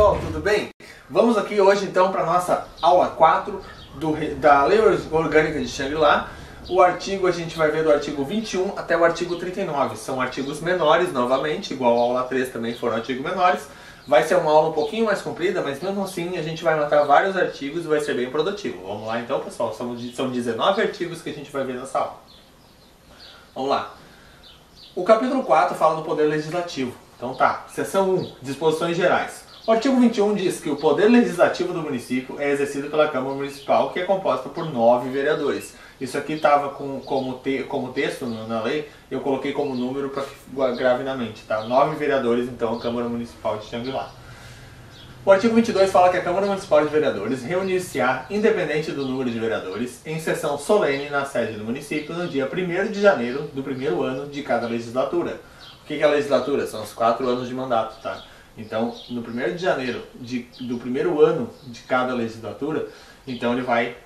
pessoal, tudo bem? Vamos aqui hoje então para a nossa aula 4 da Lei Orgânica de Shangri-La. O artigo a gente vai ver do artigo 21 até o artigo 39. São artigos menores novamente, igual a aula 3 também foram artigos menores. Vai ser uma aula um pouquinho mais comprida, mas mesmo assim a gente vai matar vários artigos e vai ser bem produtivo. Vamos lá então, pessoal, são 19 artigos que a gente vai ver nessa aula. Vamos lá. O capítulo 4 fala do Poder Legislativo. Então tá, seção 1, disposições gerais. O artigo 21 diz que o Poder Legislativo do município é exercido pela Câmara Municipal, que é composta por 9 vereadores. Isso aqui estava como texto na lei, eu coloquei como número para que grave na mente, tá? 9 vereadores, então, a Câmara Municipal de Shangri-La. O artigo 22 fala que a Câmara Municipal de Vereadores reunir-se-á, independente do número de vereadores, em sessão solene na sede do município no dia 1º de janeiro do primeiro ano de cada legislatura. O que é a legislatura? São os 4 anos de mandato, tá? Então, no 1º de janeiro do primeiro ano de cada legislatura, então ele vai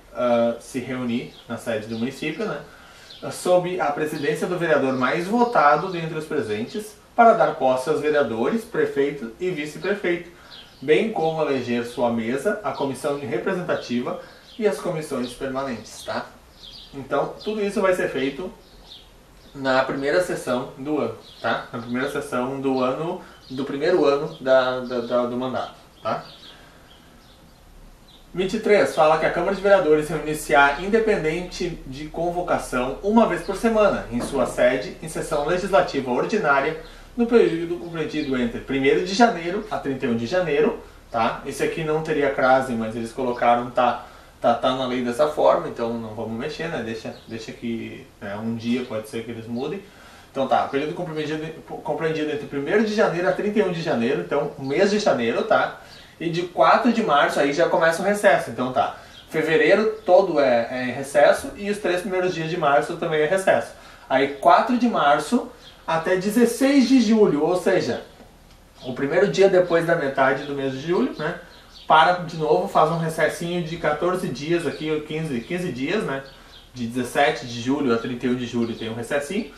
se reunir na sede do município, né, sob a presidência do vereador mais votado dentre os presentes, para dar posse aos vereadores, prefeito e vice-prefeito, bem como eleger sua mesa, a comissão representativa e as comissões permanentes, tá? Então, tudo isso vai ser feito na primeira sessão do ano, tá? Na primeira sessão do ano, do primeiro ano do mandato, tá? 23 fala que a Câmara de Vereadores reunir-se-á independente de convocação uma vez por semana, em sua sede, em sessão legislativa ordinária, no período compreendido entre 1º de janeiro a 31 de janeiro, tá? Esse aqui não teria crase, mas eles colocaram, tá na lei dessa forma, então não vamos mexer, né? Deixa que um dia pode ser que eles mudem. Então tá, período compreendido entre 1º de janeiro a 31 de janeiro, então o mês de janeiro, tá? E de 4 de março aí já começa o recesso, então tá. Fevereiro todo é recesso e os 3 primeiros dias de março também é recesso. Aí 4 de março até 16 de julho, ou seja, o primeiro dia depois da metade do mês de julho, né? Para de novo, faz um recessinho de 14 dias aqui, 15 dias, né? De 17 de julho a 31 de julho tem um recessinho.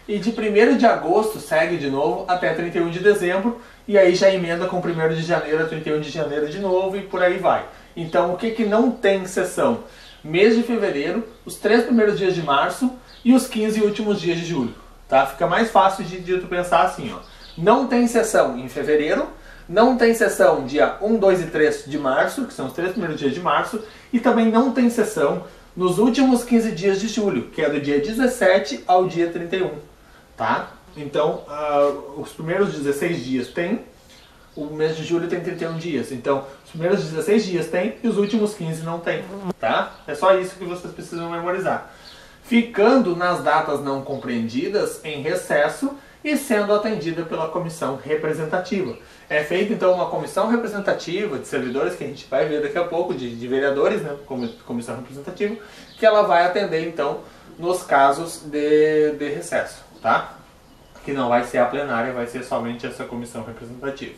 E de 1º de agosto segue de novo até 31 de dezembro. E aí já emenda com 1º de janeiro a 31 de janeiro de novo e por aí vai. Então o que não tem sessão? Mês de fevereiro, os 3 primeiros dias de março e os 15 últimos dias de julho. Tá? Fica mais fácil de tu pensar assim, ó. Não tem sessão em fevereiro, não tem sessão dia 1, 2 e 3 de março, que são os 3 primeiros dias de março, e também não tem sessão nos últimos 15 dias de julho, que é do dia 17 ao dia 31. Tá? Então, os primeiros 16 dias tem, o mês de julho tem 31 dias. Então, os primeiros 16 dias tem e os últimos 15 não tem. Tá? É só isso que vocês precisam memorizar. Ficando nas datas não compreendidas em recesso e sendo atendida pela comissão representativa. É feita então uma comissão representativa de servidores, que a gente vai ver daqui a pouco, de vereadores, né? Comissão representativa, que ela vai atender então nos casos de recesso. Tá? Que não vai ser a plenária, vai ser somente essa comissão representativa.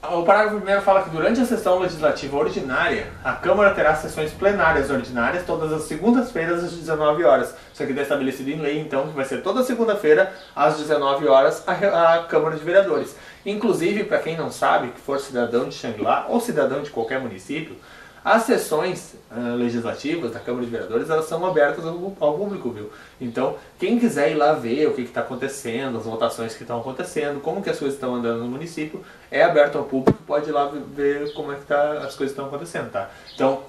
O parágrafo 1º fala que durante a sessão legislativa ordinária, a Câmara terá sessões plenárias ordinárias todas as segundas-feiras às 19 horas. Isso aqui está estabelecido em lei, então, que vai ser toda segunda-feira às 19 horas a Câmara de Vereadores. Inclusive, para quem não sabe, que for cidadão de Shangri-La ou cidadão de qualquer município, as sessões legislativas da Câmara de Vereadores, elas são abertas ao público, viu? Então, quem quiser ir lá ver o que está acontecendo, as votações que estão acontecendo, como que as coisas estão andando no município, é aberto ao público, pode ir lá ver como é que as coisas estão acontecendo, tá? Então,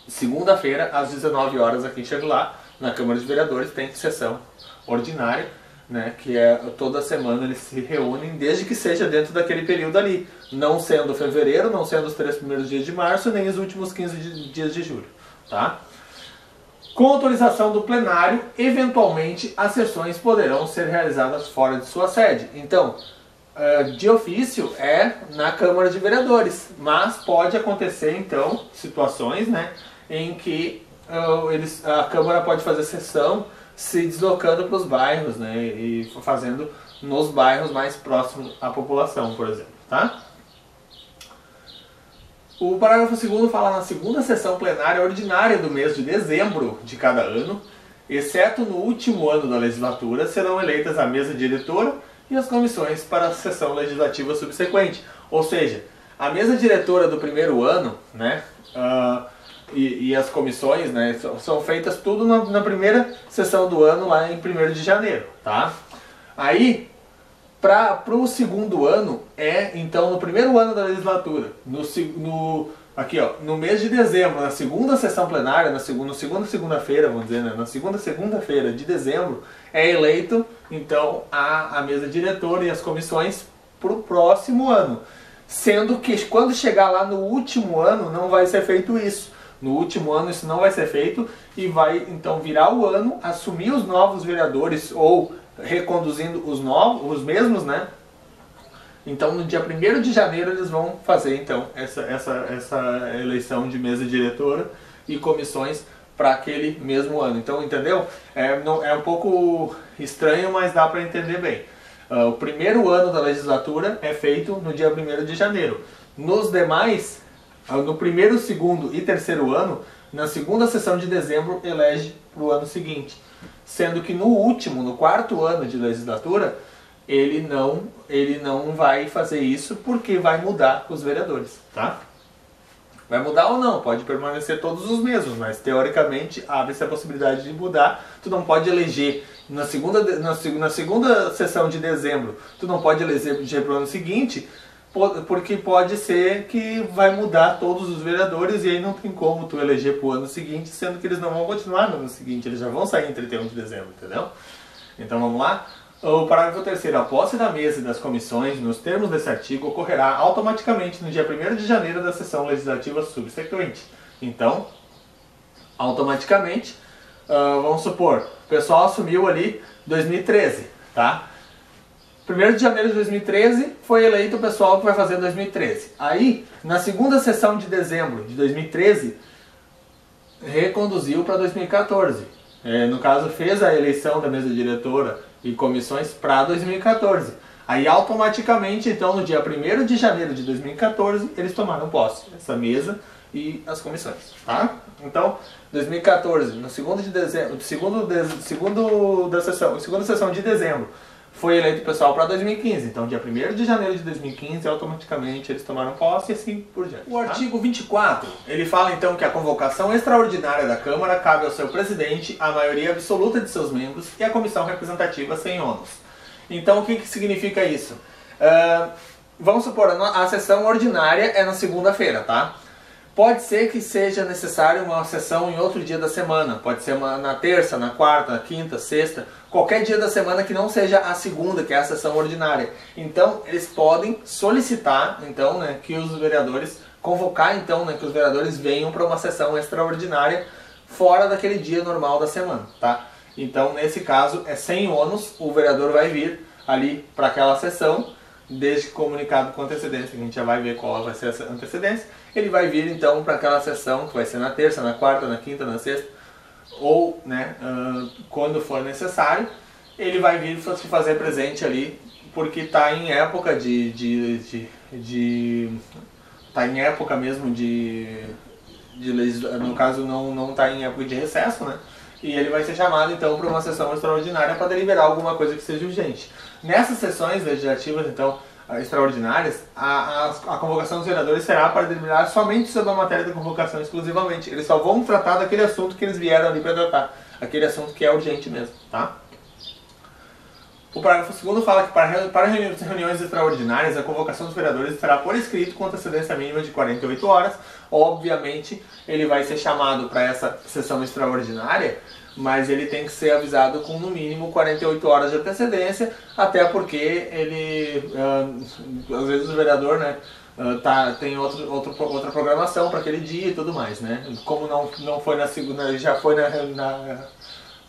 segunda-feira, às 19 horas aqui em Shangri-La, na Câmara de Vereadores, tem sessão ordinária, né, que é toda semana eles se reúnem, desde que seja dentro daquele período ali, não sendo fevereiro, não sendo os 3 primeiros dias de março, nem os últimos 15 dias de julho, tá? Com autorização do plenário, eventualmente as sessões poderão ser realizadas fora de sua sede. Então, de ofício é na Câmara de Vereadores, mas pode acontecer então situações, né, em que a Câmara pode fazer sessão se deslocando para os bairros, né, e fazendo nos bairros mais próximos à população, por exemplo, tá? O parágrafo 2º fala na segunda sessão plenária ordinária do mês de dezembro de cada ano, exceto no último ano da legislatura, serão eleitas a mesa diretora e as comissões para a sessão legislativa subsequente. Ou seja, A mesa diretora do primeiro ano, né, e as comissões, né, são feitas tudo na primeira sessão do ano, lá em 1º de janeiro, tá? Aí, para o segundo ano, então no primeiro ano da legislatura, aqui ó, no mês de dezembro, na segunda sessão plenária, na segunda segunda-feira, vamos dizer, né, na segunda segunda-feira de dezembro, é eleito então a mesa diretora e as comissões para o próximo ano. Sendo que quando chegar lá no último ano não vai ser feito isso. No último ano isso não vai ser feito e vai então virar o ano, assumir os novos vereadores ou reconduzindo os mesmos, né? Então no dia 1º de janeiro eles vão fazer então essa eleição de mesa diretora e comissões para aquele mesmo ano. Então, entendeu? É um pouco estranho, mas dá para entender bem. O primeiro ano da legislatura é feito no dia 1º de janeiro. Nos demais, no primeiro, segundo e terceiro ano, na segunda sessão de dezembro, elege para o ano seguinte. Sendo que no último, no 4º ano de legislatura, ele não vai fazer isso porque vai mudar os vereadores, tá? Vai mudar ou não, pode permanecer todos os mesmos, mas teoricamente abre-se a possibilidade de mudar. Tu não pode eleger na segunda sessão de dezembro, tu não pode eleger para o ano seguinte, porque pode ser que vai mudar todos os vereadores e aí não tem como tu eleger para o ano seguinte, sendo que eles não vão continuar no ano seguinte, eles já vão sair em 31 de dezembro, entendeu? Então vamos lá. O parágrafo 3º, a posse da mesa e das comissões, nos termos desse artigo, ocorrerá automaticamente no dia 1º de janeiro da sessão legislativa subsequente. Então, automaticamente, vamos supor, o pessoal assumiu ali 2013, tá? 1º de janeiro de 2013 foi eleito o pessoal que vai fazer 2013. Aí, na segunda sessão de dezembro de 2013, reconduziu para 2014. No caso, fez a eleição da mesa diretora e comissões para 2014. Aí automaticamente, então, no dia 1º de janeiro de 2014, eles tomaram posse, essa mesa e as comissões, tá? Então, 2014, no segundo de dezembro, segunda sessão de dezembro, foi eleito o pessoal para 2015. Então, dia 1º de janeiro de 2015, automaticamente eles tomaram posse e assim por diante. O artigo 24, ele fala então que a convocação extraordinária da Câmara cabe ao seu presidente, a maioria absoluta de seus membros e a comissão representativa sem ônus. Então, o que significa isso? Vamos supor, a sessão ordinária é na segunda-feira, tá? Pode ser que seja necessário uma sessão em outro dia da semana. Pode ser na terça, na quarta, na quinta, sexta. Qualquer dia da semana que não seja a segunda, que é a sessão ordinária. Então, eles podem solicitar, então, né, que os vereadores, convocar, então, né, que os vereadores venham para uma sessão extraordinária fora daquele dia normal da semana, tá? Então, nesse caso, é sem ônus, o vereador vai vir ali para aquela sessão, desde que comunicado com antecedência, a gente já vai ver qual vai ser essa antecedência. Ele vai vir então para aquela sessão que vai ser na terça, na quarta, na quinta, na sexta, ou né, quando for necessário, ele vai vir se fazer presente ali, porque está em época tá em época mesmo no caso não está em época de recesso, né? E ele vai ser chamado então para uma sessão extraordinária para deliberar alguma coisa que seja urgente. Nessas sessões legislativas, então, extraordinárias, a convocação dos vereadores será para deliberar somente sobre a matéria da convocação exclusivamente. Eles só vão tratar daquele assunto que eles vieram ali para tratar, aquele assunto que é urgente mesmo, tá? O parágrafo 2º fala que para reuniões extraordinárias, a convocação dos vereadores será por escrito com antecedência mínima de 48 horas. Obviamente, ele vai ser chamado para essa sessão extraordinária, mas ele tem que ser avisado com no mínimo 48 horas de antecedência, até porque ele, às vezes o vereador, né, tem outra programação para aquele dia e tudo mais, né? Como não foi na segunda, já foi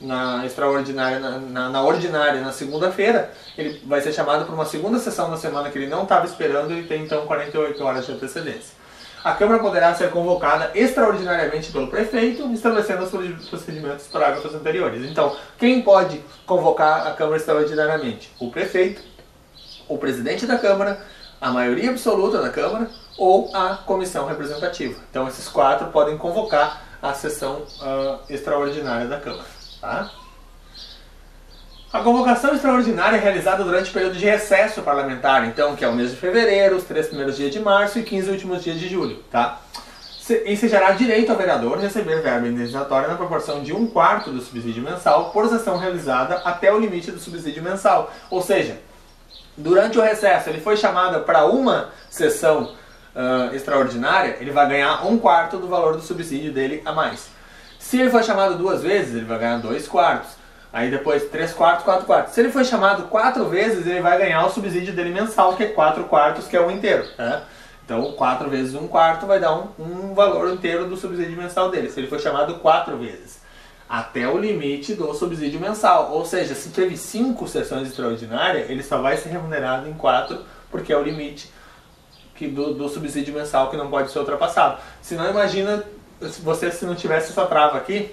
na extraordinária, na ordinária na segunda-feira, ele vai ser chamado para uma segunda sessão da semana que ele não estava esperando e tem então 48 horas de antecedência. A Câmara poderá ser convocada extraordinariamente pelo prefeito, estabelecendo os procedimentos dos parágrafos anteriores. Então, quem pode convocar a Câmara extraordinariamente? O prefeito, o presidente da Câmara, a maioria absoluta da Câmara ou a comissão representativa. Então, esses quatro podem convocar a sessão extraordinária da Câmara. Tá? A convocação extraordinária é realizada durante o período de recesso parlamentar, então, que é o mês de fevereiro, os 3 primeiros dias de março e 15 últimos dias de julho, tá? Ensejará direito ao vereador receber verba indenizatória na proporção de 1/4 do subsídio mensal por sessão realizada até o limite do subsídio mensal. Ou seja, durante o recesso ele foi chamado para uma sessão extraordinária, ele vai ganhar 1/4 do valor do subsídio dele a mais. Se ele foi chamado 2 vezes, ele vai ganhar 2/4. Aí depois 3/4, 4/4. Se ele foi chamado 4 vezes, ele vai ganhar o subsídio dele mensal, que é 4/4, que é o inteiro, né? Então 4 vezes 1/4 vai dar um valor inteiro do subsídio mensal dele, se ele foi chamado 4 vezes. Até o limite do subsídio mensal. Ou seja, se teve 5 sessões extraordinárias, ele só vai ser remunerado em 4, porque é o limite do subsídio mensal que não pode ser ultrapassado. Se não, imagina se não tivesse essa trava aqui,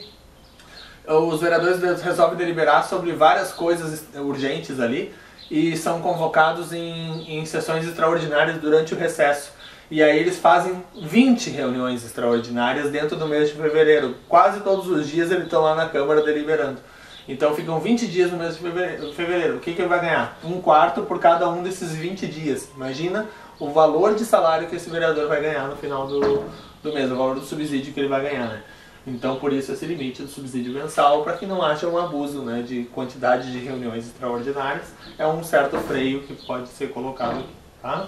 os vereadores resolvem deliberar sobre várias coisas urgentes ali e são convocados em sessões extraordinárias durante o recesso. E aí eles fazem 20 reuniões extraordinárias dentro do mês de fevereiro. Quase todos os dias eles estão lá na Câmara deliberando. Então ficam 20 dias no mês de fevereiro. O que ele vai ganhar? 1/4 por cada um desses 20 dias. Imagina o valor de salário que esse vereador vai ganhar no final do mês, o valor do subsídio que ele vai ganhar, né? Então por isso esse limite do subsídio mensal, para que não haja um abuso, né, de quantidade de reuniões extraordinárias, é um certo freio que pode ser colocado aqui, tá?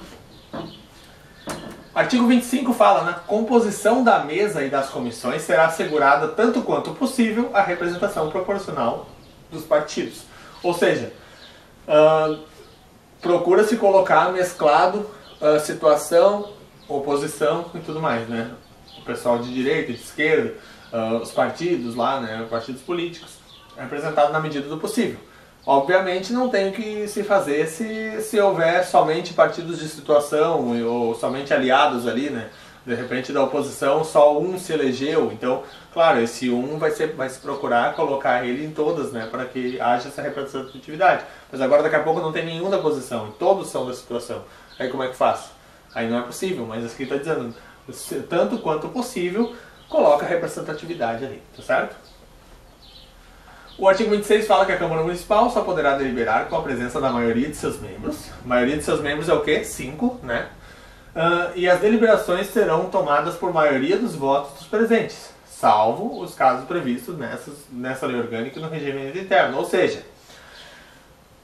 Artigo 25 fala: na composição da mesa e das comissões será assegurada tanto quanto possível a representação proporcional dos partidos. Ou seja, procura-se colocar mesclado situação, oposição e tudo mais, né? O pessoal de direita, de esquerda, os partidos lá, né? Partidos políticos, representados na medida do possível. Obviamente não tem o que se fazer se houver somente partidos de situação ou somente aliados ali, né? De repente da oposição só um se elegeu, então, claro, esse um vai se procurar colocar ele em todas, né? Para que haja essa representatividade. Mas agora daqui a pouco não tem nenhum da oposição e todos são da situação. Aí como é que faz? Aí não é possível, mas aqui está dizendo, tanto quanto possível, coloca a representatividade ali, tá certo? O artigo 26 fala que a Câmara Municipal só poderá deliberar com a presença da maioria de seus membros. A maioria de seus membros é o quê? 5, né? E as deliberações serão tomadas por maioria dos votos dos presentes, salvo os casos previstos nessa lei orgânica e no regimento interno. Ou seja,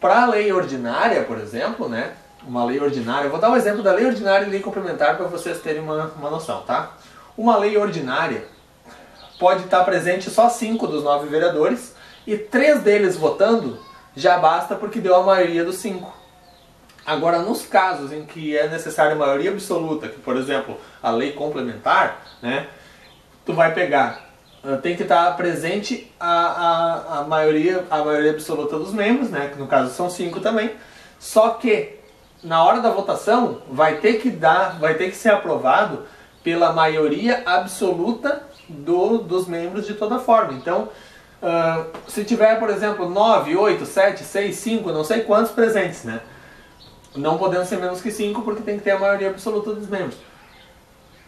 para a lei ordinária, por exemplo, né? Uma lei ordinária, eu vou dar um exemplo da lei ordinária e lei complementar para vocês terem uma noção, tá? Uma lei ordinária pode estar presente só 5 dos 9 vereadores, e 3 deles votando já basta porque deu a maioria dos 5. Agora, nos casos em que é necessária maioria absoluta, que por exemplo, a lei complementar, né, tu vai pegar, tem que estar presente a maioria absoluta dos membros, né, que no caso são 5 também, só que na hora da votação vai ter que ser aprovado pela maioria absoluta dos membros de toda forma. Então, se tiver, por exemplo, 9, 8, 7, 6, 5, não sei quantos presentes, né? Não podendo ser menos que 5 porque tem que ter a maioria absoluta dos membros.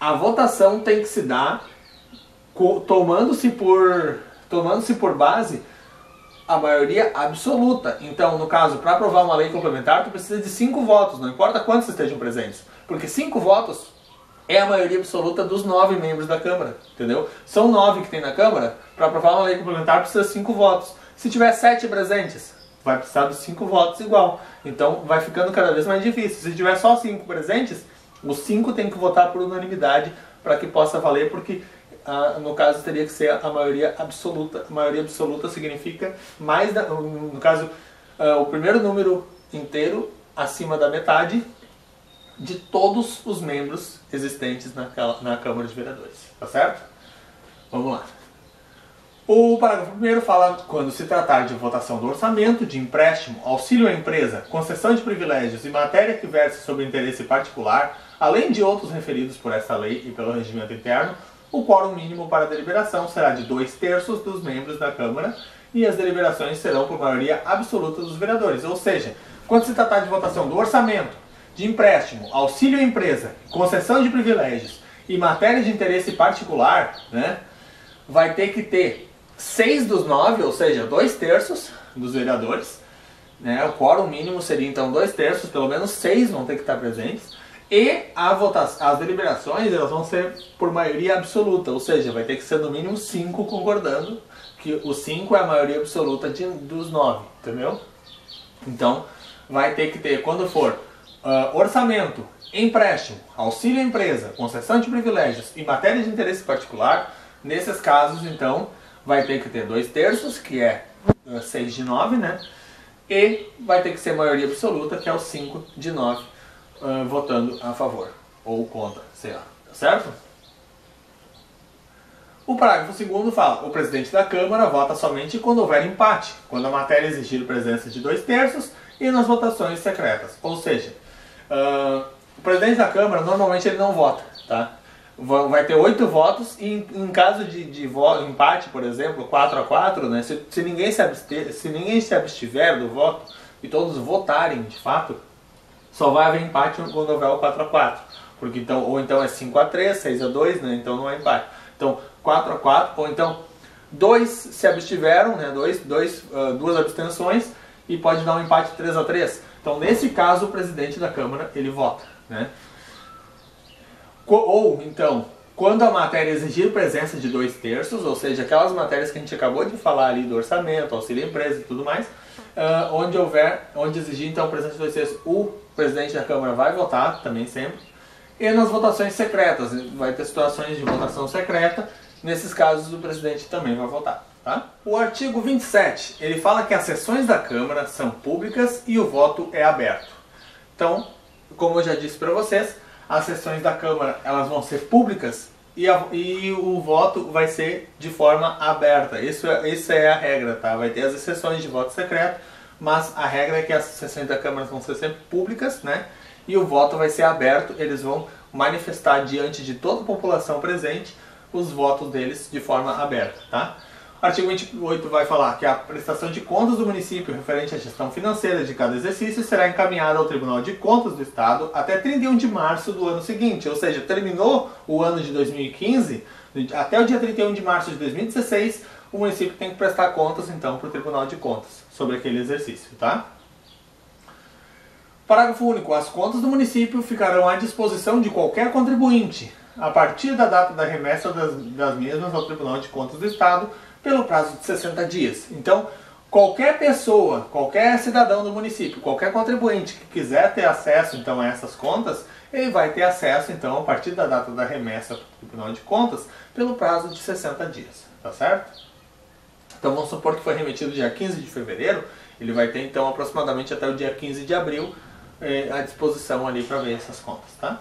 A votação tem que se dar tomando-se por base a maioria absoluta. Então, no caso, para aprovar uma lei complementar, tu precisa de 5 votos, não importa quantos estejam presentes. Porque 5 votos é a maioria absoluta dos 9 membros da Câmara, entendeu? São 9 que tem na Câmara, para aprovar uma lei complementar precisa de 5 votos. Se tiver 7 presentes, vai precisar dos 5 votos igual. Então vai ficando cada vez mais difícil. Se tiver só 5 presentes, os 5 tem que votar por unanimidade para que possa valer, porque no caso teria que ser a maioria absoluta. A maioria absoluta significa mais no caso, o primeiro número inteiro acima da metade de todos os membros existentes na Câmara de Vereadores, tá certo? Vamos lá. O parágrafo 1º fala: quando se tratar de votação do orçamento, de empréstimo, auxílio à empresa, concessão de privilégios e matéria que verse sobre interesse particular, além de outros referidos por esta lei e pelo regimento interno, o quórum mínimo para a deliberação será de 2/3 dos membros da Câmara e as deliberações serão por maioria absoluta dos vereadores. Ou seja, quando se tratar de votação do orçamento, de empréstimo, auxílio à empresa, concessão de privilégios e matéria de interesse particular, né, vai ter que ter 6 dos 9, ou seja, 2/3 dos vereadores, né? O quórum mínimo seria então 2/3, pelo menos 6 vão ter que estar presentes. E as deliberações elas vão ser por maioria absoluta, ou seja, vai ter que ser no mínimo 5 concordando, que o 5 é a maioria absoluta dos 9, entendeu? Então, vai ter que ter, quando for orçamento, empréstimo, auxílio à empresa, concessão de privilégios e matéria de interesse particular, nesses casos, então, vai ter que ter 2/3, que é 6 de 9, né? E vai ter que ser maioria absoluta, que é o 5 de 9, votando a favor ou contra, sei lá, tá certo? O parágrafo 2º fala: o presidente da Câmara vota somente quando houver empate, quando a matéria exigir presença de 2/3 e nas votações secretas. Ou seja, o presidente da Câmara normalmente ele não vota, tá? Vai ter 8 votos e em caso de empate, por exemplo, 4-4, né? Se ninguém se abstiver do voto e todos votarem de fato, só vai haver empate quando houver o 4-4. Porque então, ou então é 5-3, 6-2, né? Então não é empate. Então 4-4, ou então 2 se abstiveram, né? Duas abstenções e pode dar um empate 3-3. Então nesse caso o presidente da Câmara ele vota, né? Ou então, quando a matéria exigir presença de 2/3, ou seja, aquelas matérias que a gente acabou de falar ali do orçamento, auxílio à empresa e tudo mais, onde exigir então presença de 2/3, o presidente da Câmara vai votar também sempre. E nas votações secretas, vai ter situações de votação secreta, nesses casos o presidente também vai votar. Tá? O artigo 27, ele fala que as sessões da Câmara são públicas e o voto é aberto. Então, como eu já disse para vocês, as sessões da Câmara elas vão ser públicas e o voto vai ser de forma aberta. Isso é a regra, tá? Vai ter as exceções de voto secreto, mas a regra é que as sessões da Câmara vão ser sempre públicas, né? E o voto vai ser aberto, eles vão manifestar diante de toda a população presente os votos deles de forma aberta, tá? O artigo 28 vai falar que a prestação de contas do município referente à gestão financeira de cada exercício será encaminhada ao Tribunal de Contas do Estado até 31 de março do ano seguinte, ou seja, terminou o ano de 2015, até o dia 31 de março de 2016, o município tem que prestar contas então para o Tribunal de Contas sobre aquele exercício, tá? Parágrafo único. As contas do município ficarão à disposição de qualquer contribuinte, a partir da data da remessa das mesmas ao Tribunal de Contas do Estado, pelo prazo de 60 dias. Então, qualquer pessoa, qualquer cidadão do município, qualquer contribuinte que quiser ter acesso então a essas contas, ele vai ter acesso então a partir da data da remessa para o Tribunal de Contas, pelo prazo de 60 dias. Tá certo? Então vamos supor que foi remetido dia 15 de fevereiro, ele vai ter então aproximadamente até o dia 15 de abril à disposição ali para ver essas contas, tá?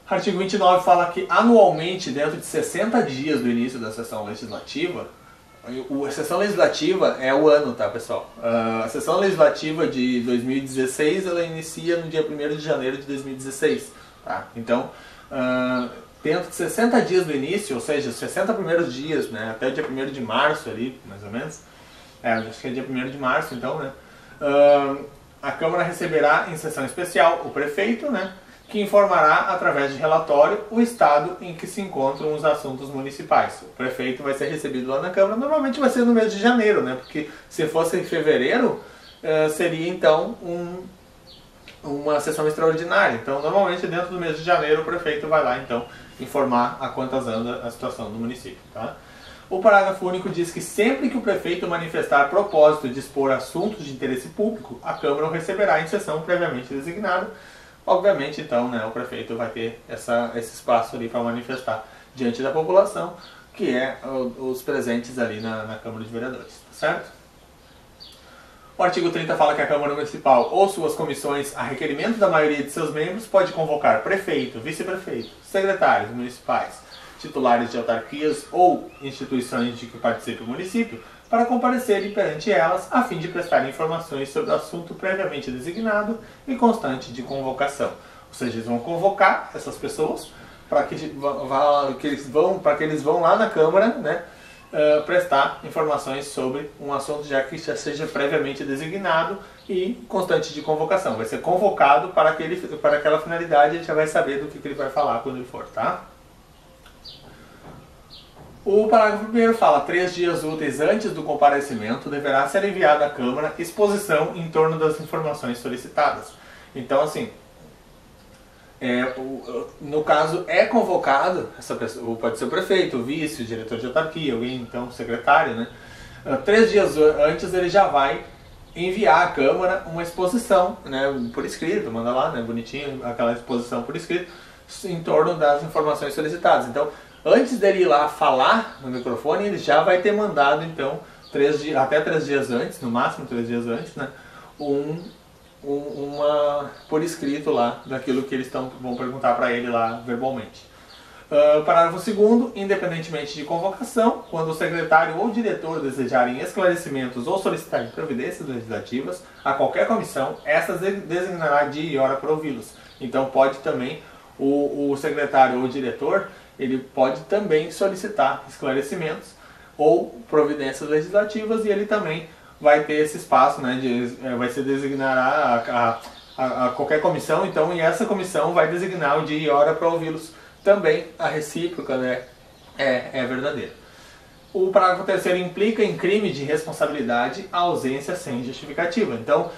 Artigo 29 fala que anualmente, dentro de 60 dias do início da sessão legislativa, a sessão legislativa é o ano, tá, pessoal? A sessão legislativa de 2016, ela inicia no dia 1º de janeiro de 2016, tá? Então, dentro de 60 dias do início, ou seja, os 60 primeiros dias, né, até o dia 1º de março ali, mais ou menos, acho que é dia 1º de março, então, né, a Câmara receberá em sessão especial o prefeito, né, que informará através de relatório o estado em que se encontram os assuntos municipais. O prefeito vai ser recebido lá na Câmara, normalmente vai ser no mês de janeiro, né, porque se fosse em fevereiro, seria então uma sessão extraordinária. Então, normalmente dentro do mês de janeiro o prefeito vai lá então informar a quantas anda a situação do município, tá? O parágrafo único diz que sempre que o prefeito manifestar propósito de expor assuntos de interesse público, a Câmara o receberá em sessão previamente designada. Obviamente, então, né, o prefeito vai ter esse espaço ali para manifestar diante da população, que é os presentes ali na Câmara de Vereadores, certo? O artigo 30 fala que a Câmara Municipal ou suas comissões, a requerimento da maioria de seus membros, pode convocar prefeito, vice-prefeito, secretários municipais, titulares de autarquias ou instituições de que participe o município, para comparecerem perante elas, a fim de prestar informações sobre o assunto previamente designado e constante de convocação. Ou seja, eles vão convocar essas pessoas para que eles vão lá na Câmara, né, prestar informações sobre um assunto já seja previamente designado e constante de convocação. Vai ser convocado para aquela finalidade, ele já vai saber do que ele vai falar quando ele for, tá? O parágrafo 1º fala: 3 dias úteis antes do comparecimento deverá ser enviada à Câmara exposição em torno das informações solicitadas. Então, assim, no caso é convocado, essa pessoa, pode ser o prefeito, o vice, o diretor de autarquia, alguém, então, o secretário, né? 3 dias antes ele já vai enviar à Câmara uma exposição, né, por escrito, manda lá, né, bonitinho, aquela exposição por escrito, em torno das informações solicitadas. Então, antes dele ir lá falar no microfone, ele já vai ter mandado, então, até 3 dias antes, no máximo 3 dias antes, né, por escrito lá, daquilo que eles vão perguntar para ele lá verbalmente. Parágrafo 2º, independentemente de convocação, quando o secretário ou diretor desejarem esclarecimentos ou solicitarem providências legislativas a qualquer comissão, essas designará dia e hora para ouvi-los. Então pode também, o secretário ou o diretor, ele pode também solicitar esclarecimentos ou providências legislativas, e ele também vai ter esse espaço, né, vai se designar a qualquer comissão, então, e essa comissão vai designar o dia e hora para ouvi-los. Também a recíproca, né, é verdadeira. O parágrafo 3º implica em crime de responsabilidade a ausência sem justificativa. Então,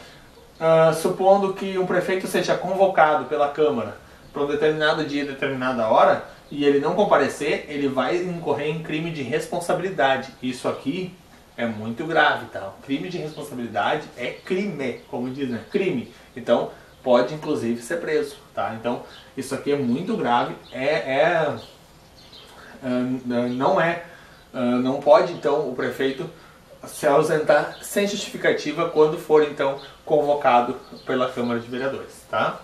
supondo que um prefeito seja convocado pela Câmara para um determinado dia e determinada hora, e ele não comparecer, ele vai incorrer em crime de responsabilidade. Isso aqui é muito grave, tá? O crime de responsabilidade é crime, como diz, né? Crime. Então, pode inclusive ser preso, tá? Então, isso aqui é muito grave, não pode então o prefeito se ausentar sem justificativa quando for então convocado pela Câmara de Vereadores, tá?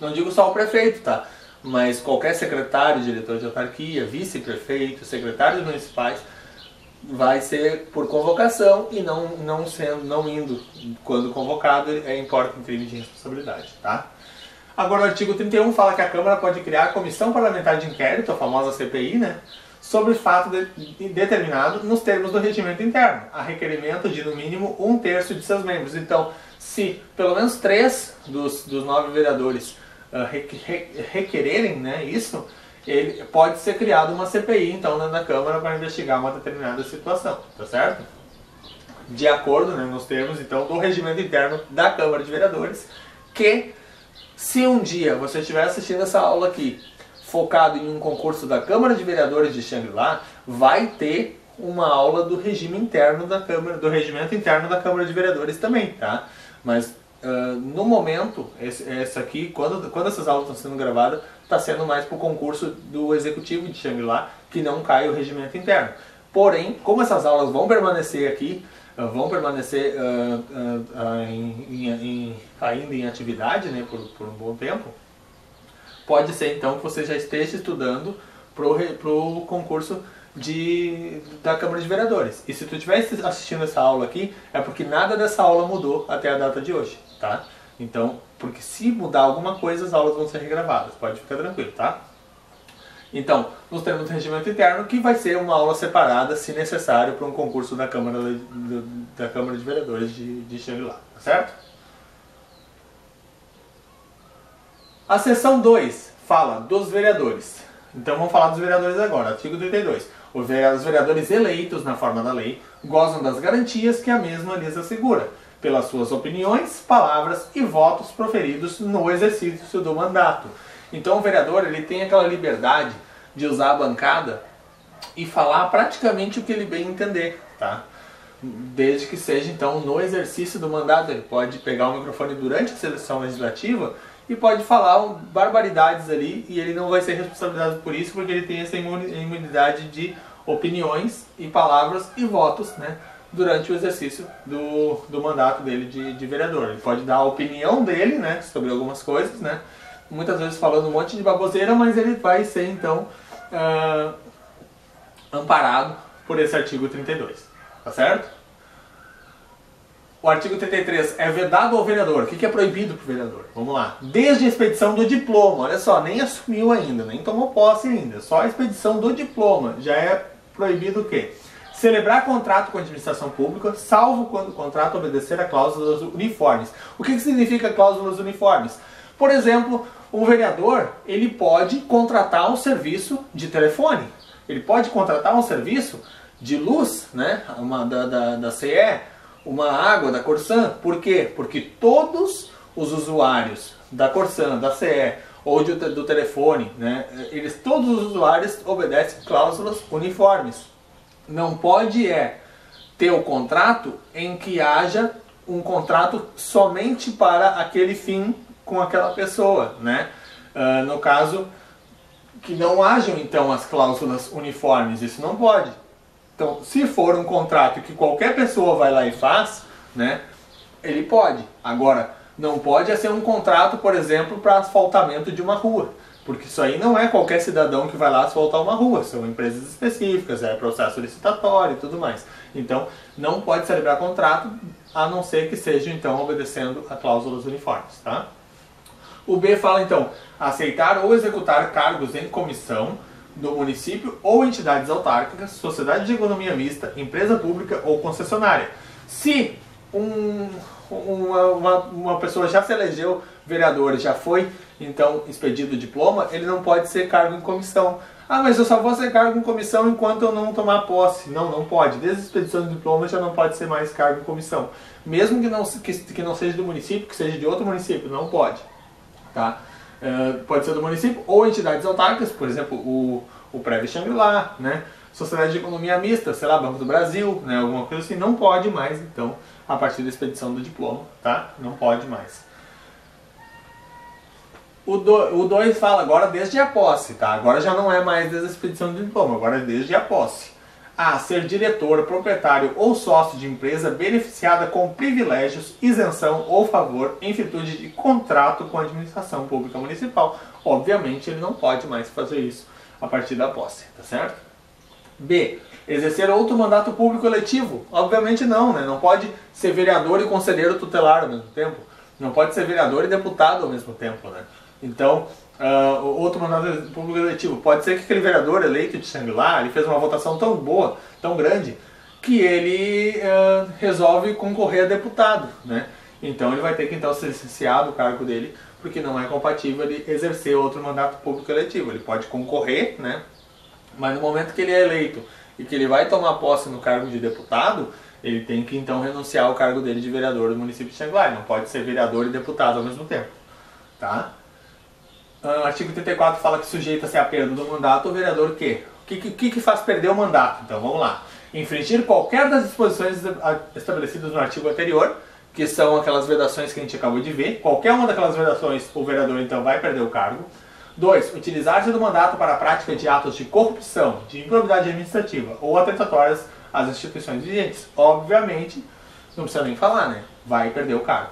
Não digo só o prefeito, tá? Mas qualquer secretário, diretor de autarquia, vice-prefeito, secretários municipais, vai ser por convocação e não indo quando convocado, importa um crime de responsabilidade, tá? Agora o artigo 31 fala que a Câmara pode criar a Comissão Parlamentar de Inquérito, a famosa CPI, né, sobre fato determinado nos termos do regimento interno, a requerimento de no mínimo 1/3 de seus membros. Então, se pelo menos 3 dos 9 vereadores requererem, né, isso, ele pode ser criado uma CPI, então, na Câmara para investigar uma determinada situação, tá certo? De acordo, né, nos termos, então, do regimento interno da Câmara de Vereadores, que se um dia você estiver assistindo essa aula aqui, focado em um concurso da Câmara de Vereadores de Xangri-Lá, vai ter uma aula do regime interno da Câmara, do regimento interno da Câmara de Vereadores também, tá? Mas no momento, esse aqui, quando essas aulas estão sendo gravadas, está sendo mais para o concurso do Executivo de Xangri-Lá, que não cai o regimento interno. Porém, como essas aulas vão permanecer aqui, vão permanecer ainda em atividade, né, por um bom tempo, pode ser então que você já esteja estudando para o concurso da Câmara de Vereadores. E se tu estiver assistindo essa aula aqui, é porque nada dessa aula mudou até a data de hoje, tá? Então, porque se mudar alguma coisa, as aulas vão ser regravadas, pode ficar tranquilo, tá? Então, nos termos do regimento interno, que vai ser uma aula separada, se necessário, para um concurso da Câmara de Vereadores de Xangri-Lá, tá certo? A seção 2 fala dos vereadores. Então vamos falar dos vereadores agora, artigo 32. Os vereadores eleitos na forma da lei gozam das garantias que a mesma lhes assegura, pelas suas opiniões, palavras e votos proferidos no exercício do mandato. Então o vereador, ele tem aquela liberdade de usar a bancada e falar praticamente o que ele bem entender, tá? Desde que seja então no exercício do mandato. Ele pode pegar o microfone durante a sessão legislativa e pode falar barbaridades ali, e ele não vai ser responsabilizado por isso, porque ele tem essa imunidade de opiniões e palavras e votos, né, durante o exercício do mandato dele de vereador. Ele pode dar a opinião dele, né, sobre algumas coisas, né, muitas vezes falando um monte de baboseira, mas ele vai ser então amparado por esse artigo 32, tá certo? O artigo 33 é vedado ao vereador. O que é proibido para o vereador? Vamos lá. Desde a expedição do diploma, olha só, nem assumiu ainda, nem tomou posse ainda, só a expedição do diploma já é proibido o quê? Celebrar contrato com a administração pública, salvo quando o contrato obedecer a cláusulas uniformes. O que significa cláusulas uniformes? Por exemplo, um vereador, ele pode contratar um serviço de telefone. Ele pode contratar um serviço de luz, né, da CE, uma água da Corsan. Por quê? Porque todos os usuários da Corsan, da CE ou do telefone, né, todos os usuários obedecem cláusulas uniformes. Não pode ter o contrato em que haja um contrato somente para aquele fim com aquela pessoa, né? No caso, que não hajam então as cláusulas uniformes, isso não pode. Então, se for um contrato que qualquer pessoa vai lá e faz, né, ele pode. Agora, não pode ser um contrato, por exemplo, para asfaltamento de uma rua. Porque isso aí não é qualquer cidadão que vai lá asfaltar uma rua. São empresas específicas, é processo licitatório e tudo mais. Então, não pode celebrar contrato, a não ser que seja, então, obedecendo a cláusulas uniformes, tá? O B fala, então, aceitar ou executar cargos em comissão do município ou entidades autárquicas, sociedade de economia mista, empresa pública ou concessionária. Se uma pessoa já se elegeu vereador e já foi, então, expedido o diploma, ele não pode ser cargo em comissão. Ah, mas eu só vou ser cargo em comissão enquanto eu não tomar posse. Não, não pode. Desde a expedição do diploma já não pode ser mais cargo em comissão. Mesmo que não seja do município, que seja de outro município, não pode. Tá? Pode ser do município ou entidades autárquicas, por exemplo, o Prévio Xangri-Lá, né? Sociedade de economia mista, sei lá, Banco do Brasil, né? Alguma coisa assim, não pode mais, então, a partir da expedição do diploma, tá? Não pode mais. O 2 fala agora desde a posse, tá? Agora já não é mais desde a expedição do diploma, agora é desde a posse. A. Ser diretor, proprietário ou sócio de empresa beneficiada com privilégios, isenção ou favor em virtude de contrato com a administração pública municipal. Obviamente ele não pode mais fazer isso a partir da posse, tá certo? B. Exercer outro mandato público eletivo. Obviamente não, né? Não pode ser vereador e conselheiro tutelar ao mesmo tempo. Não pode ser vereador e deputado ao mesmo tempo, né? Então, outro mandato público eletivo. Pode ser que aquele vereador eleito de Xangri-Lá, ele fez uma votação tão boa, tão grande, que ele resolve concorrer a deputado, né? Então ele vai ter que então ser licenciado do cargo dele, porque não é compatível ele exercer outro mandato público eletivo. Ele pode concorrer, né? Mas no momento que ele é eleito e que ele vai tomar posse no cargo de deputado, ele tem que então renunciar ao cargo dele de vereador do município de Xangri-Lá. Ele não pode ser vereador e deputado ao mesmo tempo, tá? O artigo 34 fala que sujeita-se à perda do mandato o vereador que? O que faz perder o mandato? Então vamos lá. Infringir qualquer das disposições estabelecidas no artigo anterior, que são aquelas vedações que a gente acabou de ver. Qualquer uma daquelas vedações, o vereador então vai perder o cargo. 2. Utilizar-se do mandato para a prática de atos de corrupção, de improbidade administrativa ou atentatórias às instituições vigentes. Obviamente, não precisa nem falar, né? Vai perder o cargo.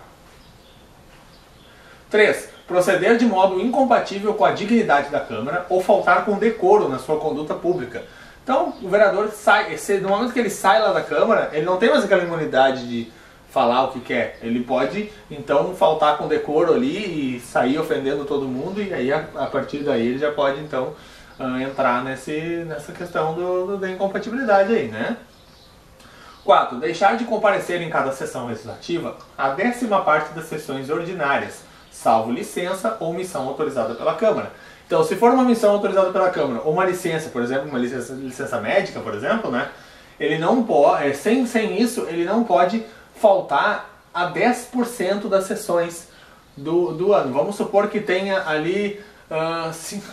3. Proceder de modo incompatível com a dignidade da Câmara ou faltar com decoro na sua conduta pública. Então, o vereador sai, no momento que ele sai lá da Câmara, ele não tem mais aquela imunidade de falar o que quer. Ele pode, então, faltar com decoro ali e sair ofendendo todo mundo, e aí, a partir daí, ele já pode, então, entrar nessa questão da incompatibilidade aí, né? 4. Deixar de comparecer em cada sessão legislativa a 10ª parte das sessões ordinárias, salvo licença ou missão autorizada pela Câmara. Então, se for uma missão autorizada pela Câmara, ou uma licença, por exemplo, uma licença médica, por exemplo, né? Ele não pode, sem isso, ele não pode faltar a 10% das sessões do ano. Vamos supor que tenha ali,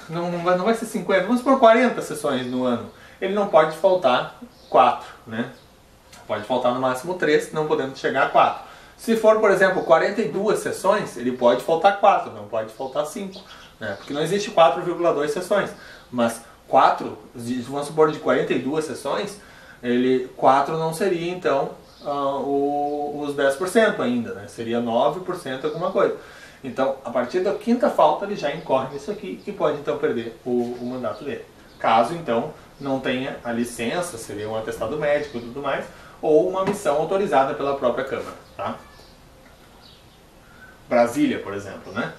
não vai ser 50, vamos supor 40 sessões no ano. Ele não pode faltar 4, né? Pode faltar no máximo 3, não podendo chegar a 4. Se for, por exemplo, 42 sessões, ele pode faltar 4, não pode faltar 5. Né? Porque não existe 4,2 sessões. Mas 4, vamos supor, de 42 sessões, 4 não seria, então, os 10% ainda, né? Seria 9% alguma coisa. Então, a partir da 5ª falta, ele já incorre nisso aqui e pode, então, perder o mandato dele. Caso, então, não tenha a licença, seria um atestado médico e tudo mais, ou uma missão autorizada pela própria Câmara, tá? Brasília, por exemplo, né?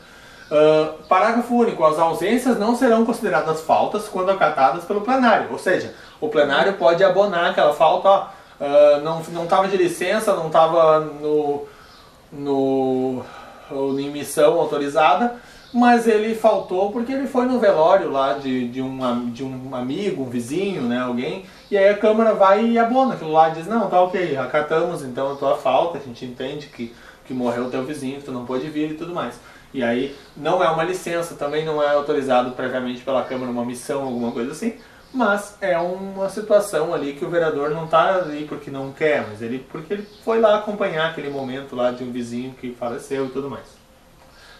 Parágrafo único. As ausências não serão consideradas faltas quando acatadas pelo plenário. Ou seja, o plenário pode abonar aquela falta, ó, não estava de licença, não estava em missão autorizada, mas ele faltou porque ele foi no velório lá de um amigo, um vizinho, né, alguém, e aí a Câmara vai e abona aquilo lá, diz, não, tá ok, acatamos então a tua falta, a gente entende que morreu o teu vizinho, que tu não pôde vir e tudo mais. E aí não é uma licença, também não é autorizado previamente pela Câmara uma missão, alguma coisa assim, mas é uma situação ali que o vereador não está ali porque não quer, mas porque ele foi lá acompanhar aquele momento lá de um vizinho que faleceu e tudo mais.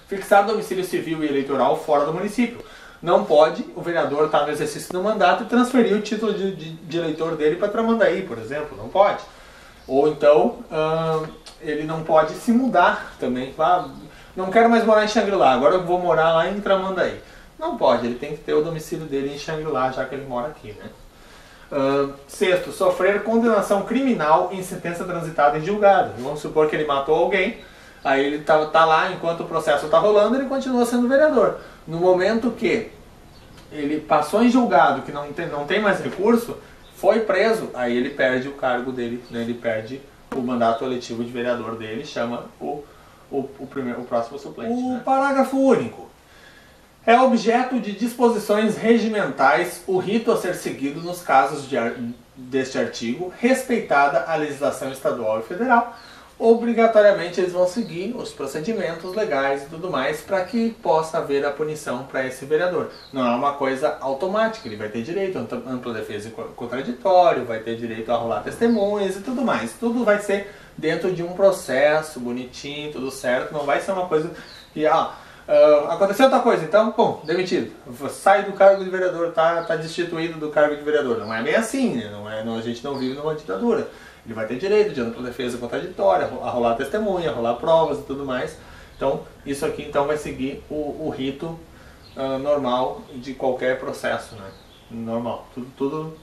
Fixar domicílio civil e eleitoral fora do município. Não pode o vereador estar no exercício do mandato e transferir o título de eleitor dele para Tramandaí, por exemplo. Não pode. Ou então, ele não pode se mudar também. Não quero mais morar em Xangri-Lá, agora eu vou morar lá em Tramandaí. Não pode, ele tem que ter o domicílio dele em Xangri-Lá, já que ele mora aqui, né? Sexto, sofrer condenação criminal em sentença transitada em julgado. Vamos supor que ele matou alguém. Aí ele tá lá, enquanto o processo está rolando, ele continua sendo vereador. No momento que ele passou em julgado, que não tem mais recurso, foi preso, aí ele perde o cargo dele, né? Ele perde o mandato eletivo de vereador dele, chama o próximo suplente. O parágrafo único. É objeto de disposições regimentais o rito a ser seguido nos casos deste artigo, respeitada a legislação estadual e federal. Obrigatoriamente eles vão seguir os procedimentos legais e tudo mais para que possa haver a punição para esse vereador. Não é uma coisa automática, ele vai ter direito a ampla defesa e contraditório, vai ter direito a rolar testemunhas e tudo mais. Tudo vai ser dentro de um processo bonitinho, tudo certo, não vai ser uma coisa que, aconteceu outra coisa, então, bom, demitido, sai do cargo de vereador, tá destituído do cargo de vereador. Não é bem assim, né? A gente não vive numa ditadura. Ele vai ter direito de ampla defesa contraditória, a rolar testemunha, a rolar provas e tudo mais. Então, isso aqui então vai seguir o rito normal de qualquer processo, né? Normal. Tudo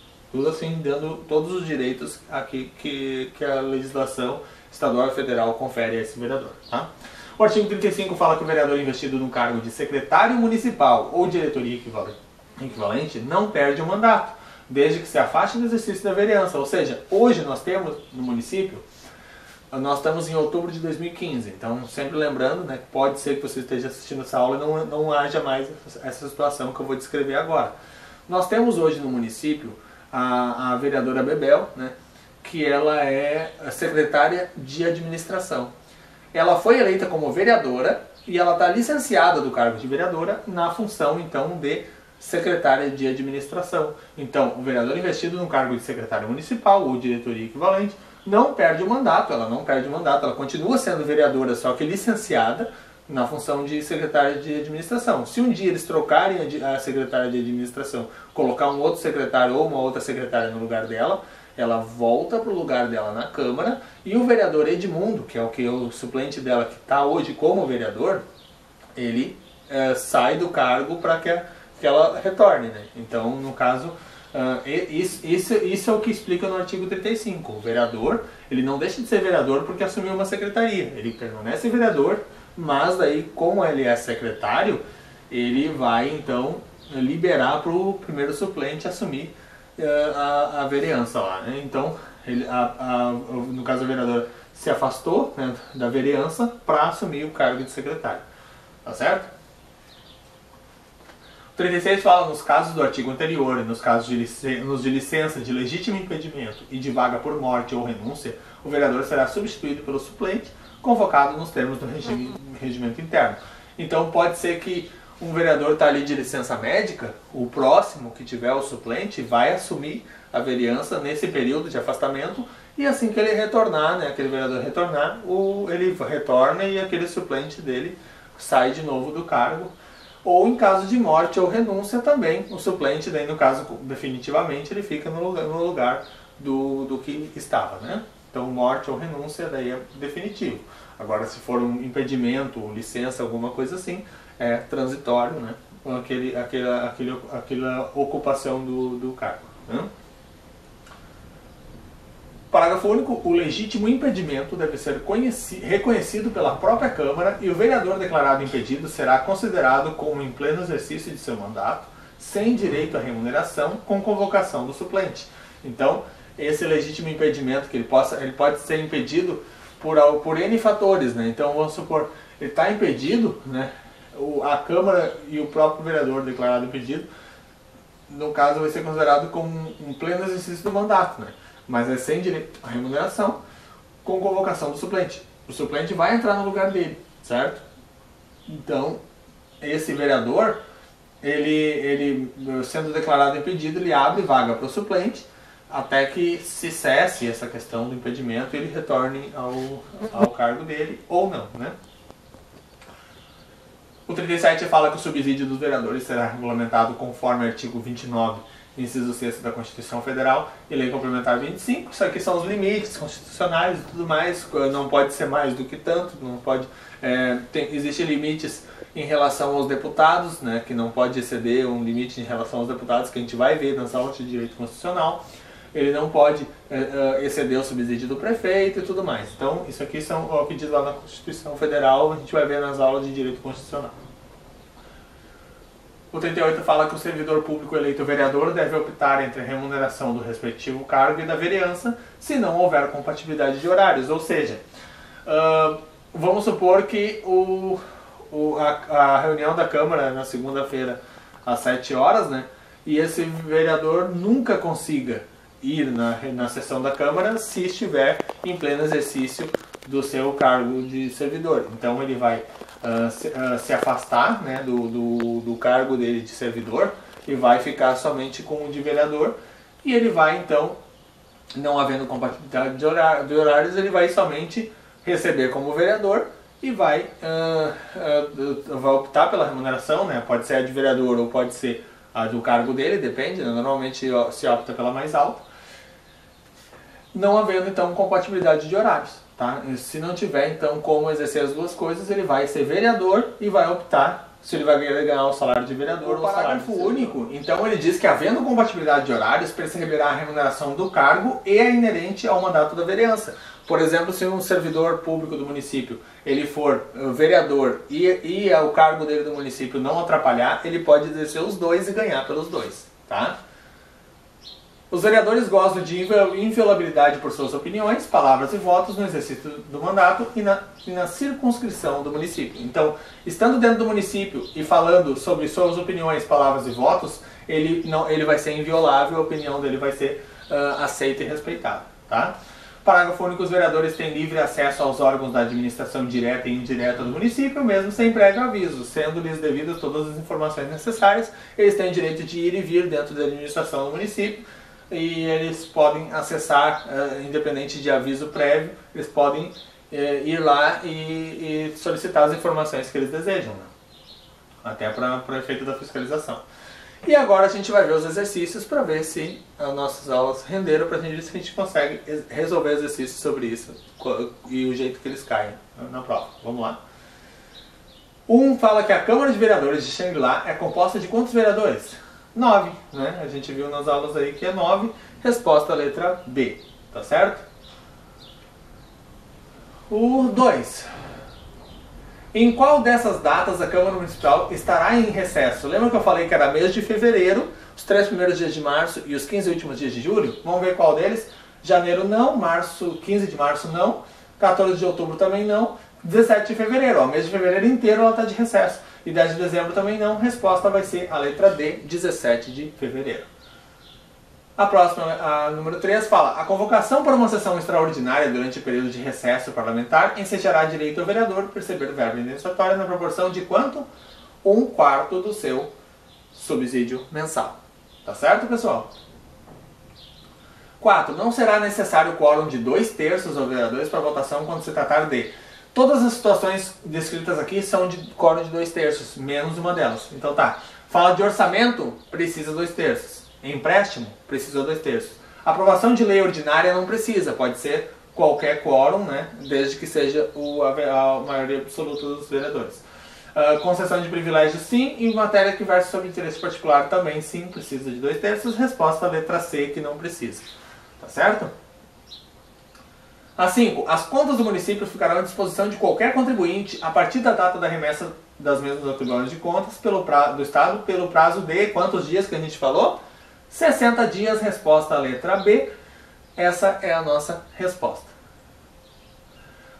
assim, dando todos os direitos aqui que a legislação estadual e federal confere a esse vereador, tá? O artigo 35 fala que o vereador investido no cargo de secretário municipal ou diretoria equivalente não perde o mandato, desde que se afaste do exercício da vereança. Ou seja, hoje nós temos no município, nós estamos em outubro de 2015, então sempre lembrando, né, que pode ser que você esteja assistindo essa aula e não haja mais essa situação que eu vou descrever agora. Nós temos hoje no município a vereadora Bebel, né, que ela é a secretária de administração. Ela foi eleita como vereadora e ela está licenciada do cargo de vereadora na função então de secretária de administração. Então, o vereador investido no cargo de secretário municipal ou diretoria equivalente não perde o mandato, ela continua sendo vereadora, só que licenciada na função de secretária de administração. Se um dia eles trocarem a secretária de administração, colocar um outro secretário ou uma outra secretária no lugar dela, ela volta para o lugar dela na Câmara e o vereador Edmundo, que é o suplente dela que está hoje como vereador, ele sai do cargo para que ela retorne, né? Então, no caso, isso é o que explica no artigo 35. O vereador, ele não deixa de ser vereador porque assumiu uma secretaria. Ele permanece vereador, mas daí, como ele é secretário, ele vai, então, liberar para o primeiro suplente assumir a vereança lá, né? Então, no caso, o vereador se afastou, né, da vereança para assumir o cargo de secretário. Tá certo? 36 fala nos casos do artigo anterior e nos casos de licença, de legítimo impedimento e de vaga por morte ou renúncia, o vereador será substituído pelo suplente, convocado nos termos do regimento interno. Então pode ser que um vereador está ali de licença médica, o próximo que tiver o suplente vai assumir a vereança nesse período de afastamento e assim que ele retornar, né, aquele vereador retornar, ele retorna e aquele suplente dele sai de novo do cargo. Ou em caso de morte ou renúncia também, o suplente, daí no caso definitivamente, ele fica no lugar do que estava, né? Então morte ou renúncia daí é definitivo. Agora se for um impedimento, licença, alguma coisa assim, é transitório, né? Aquela ocupação do cargo, né? Parágrafo único. O legítimo impedimento deve ser reconhecido pela própria Câmara e o vereador declarado impedido será considerado como em pleno exercício de seu mandato, sem direito à remuneração, com convocação do suplente. Então, esse legítimo impedimento, que ele pode ser impedido por N fatores, né? Então, vamos supor, ele está impedido, né? a Câmara e o próprio vereador declarado impedido, no caso vai ser considerado como um pleno exercício do mandato, né? Mas é sem direito à remuneração, com convocação do suplente. O suplente vai entrar no lugar dele, certo? Então, esse vereador, ele sendo declarado impedido, ele abre vaga para o suplente, até que se cesse essa questão do impedimento e ele retorne ao cargo dele, ou não, né? O 37 fala que o subsídio dos vereadores será regulamentado conforme o artigo 29, inciso 6 da Constituição Federal e Lei Complementar 25. Isso aqui são os limites constitucionais e tudo mais, não pode ser mais do que tanto, não pode, existem limites em relação aos deputados, né, que não pode exceder um limite em relação aos deputados, que a gente vai ver nas aulas de direito constitucional. Ele não pode exceder o subsídio do prefeito e tudo mais. Então, isso aqui são o que diz lá na Constituição Federal, a gente vai ver nas aulas de direito constitucional. O 38 fala que o servidor público eleito vereador deve optar entre a remuneração do respectivo cargo e da vereança, se não houver compatibilidade de horários. Ou seja, vamos supor que a reunião da Câmara na segunda-feira às 7 horas, né? E esse vereador nunca consiga ir na sessão da Câmara se estiver em pleno exercício do seu cargo de servidor. Então ele vai se afastar, né, do cargo dele de servidor e vai ficar somente com o de vereador, e ele vai então, não havendo compatibilidade de horários, ele vai somente receber como vereador e vai optar pela remuneração, né? Pode ser a de vereador ou pode ser a do cargo dele, depende, né? Normalmente se opta pela mais alta, não havendo então compatibilidade de horários, tá? E se não tiver então como exercer as duas coisas, ele vai ser vereador e vai optar se ele vai ganhar o salário de vereador ou o parágrafo único. Então ele diz que, havendo compatibilidade de horários, perceberá a remuneração do cargo e a inerente ao mandato da vereança. Por exemplo, se um servidor público do município ele for vereador e o cargo dele do município não atrapalhar, ele pode exercer os dois e ganhar pelos dois, tá? Os vereadores gozam de inviolabilidade por suas opiniões, palavras e votos no exercício do mandato e na circunscrição do município. Então, estando dentro do município e falando sobre suas opiniões, palavras e votos, ele vai ser inviolável, a opinião dele vai ser aceita e respeitada, tá? Parágrafo único. Os vereadores têm livre acesso aos órgãos da administração direta e indireta do município, mesmo sem prévio aviso, sendo-lhes devidas todas as informações necessárias. Eles têm direito de ir e vir dentro da administração do município, e eles podem acessar, independente de aviso prévio, eles podem ir lá e solicitar as informações que eles desejam, né? Até para o efeito da fiscalização. E agora a gente vai ver os exercícios para ver se as nossas aulas renderam, para a gente ver se a gente consegue resolver exercícios sobre isso e o jeito que eles caem na prova. Vamos lá. Fala que a Câmara de Vereadores de Xangri-Lá é composta de quantos vereadores? 9, né? A gente viu nas aulas aí que é 9. Resposta, letra B, tá certo? O 2. Em qual dessas datas a Câmara Municipal estará em recesso? Lembra que eu falei que era mês de fevereiro, os 3 primeiros dias de março e os 15 últimos dias de julho? Vamos ver qual deles. Janeiro não, 15 de março não, 14 de outubro também não, 17 de fevereiro, ó, mês de fevereiro inteiro ela está de recesso. E 10 de dezembro também não. Resposta vai ser a letra D, 17 de fevereiro. A próxima, a número 3, fala: a convocação para uma sessão extraordinária durante o período de recesso parlamentar ensejará direito ao vereador perceber verba indenizatória na proporção de quanto? 1/4 do seu subsídio mensal. Tá certo, pessoal? 4. Não será necessário quórum de 2/3 aos vereadores para votação quando se tratar de... Todas as situações descritas aqui são de quórum de 2/3, menos uma delas. Então tá. Fala de orçamento, precisa 2/3. Empréstimo, precisa 2/3. Aprovação de lei ordinária não precisa, pode ser qualquer quórum, né? Desde que seja a maioria absoluta dos vereadores. Concessão de privilégios, sim. E matéria que versa sobre interesse particular também, sim, precisa de 2/3. Resposta, letra C, que não precisa. Tá certo? A 5. As contas do município ficarão à disposição de qualquer contribuinte a partir da data da remessa das mesmas ao Tribunal de Contas do Estado pelo prazo de quantos dias que a gente falou? 60 dias. Resposta, letra B. Essa é a nossa resposta.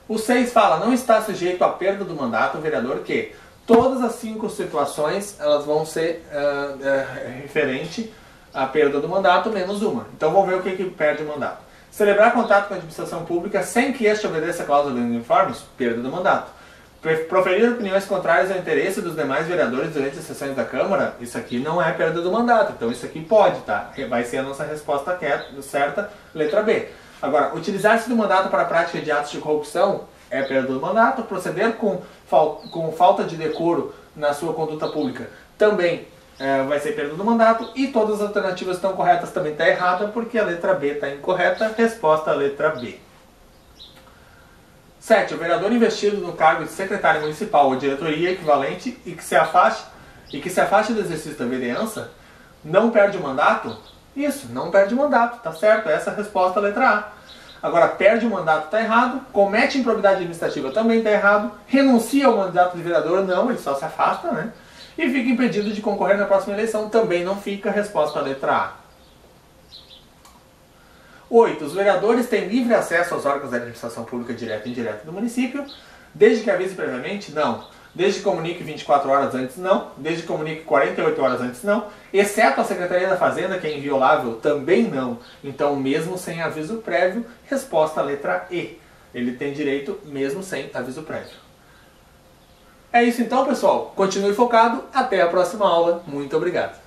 O 6 fala: não está sujeito à perda do mandato o vereador que, Todas as 5 situações elas vão ser referente à perda do mandato, menos uma. Então vamos ver o que perde o mandato. Celebrar contato com a administração pública sem que este obedeça a cláusula dos informes, perda do mandato. Proferir opiniões contrárias ao interesse dos demais vereadores durante as sessões da Câmara, isso aqui não é perda do mandato, então isso aqui pode, tá? Vai ser a nossa resposta certa, letra B. Agora, utilizar-se do mandato para a prática de atos de corrupção é perda do mandato. Proceder com falta de decoro na sua conduta pública também vai ser perda do mandato. E todas as alternativas estão corretas, também está errada, porque a letra B está incorreta. Resposta letra B. 7. O vereador investido no cargo de secretário municipal ou diretoria equivalente e que se afaste do exercício da vereança não perde o mandato? Isso, não perde o mandato, tá certo? Essa é a resposta letra A. Agora, perde o mandato, está errado. Comete improbidade administrativa, também está errado. Renuncia ao mandato de vereador, não, ele só se afasta, né? E fica impedido de concorrer na próxima eleição, também não fica. Resposta letra A. 8. Os vereadores têm livre acesso aos órgãos da administração pública direta e indireta do município, desde que avise previamente? Não. Desde que comunique 24 horas antes? Não. Desde que comunique 48 horas antes? Não. Exceto a Secretaria da Fazenda, que é inviolável? Também não. Então, mesmo sem aviso prévio, resposta letra E. Ele tem direito mesmo sem aviso prévio. É isso então, pessoal. Continue focado. Até a próxima aula. Muito obrigado.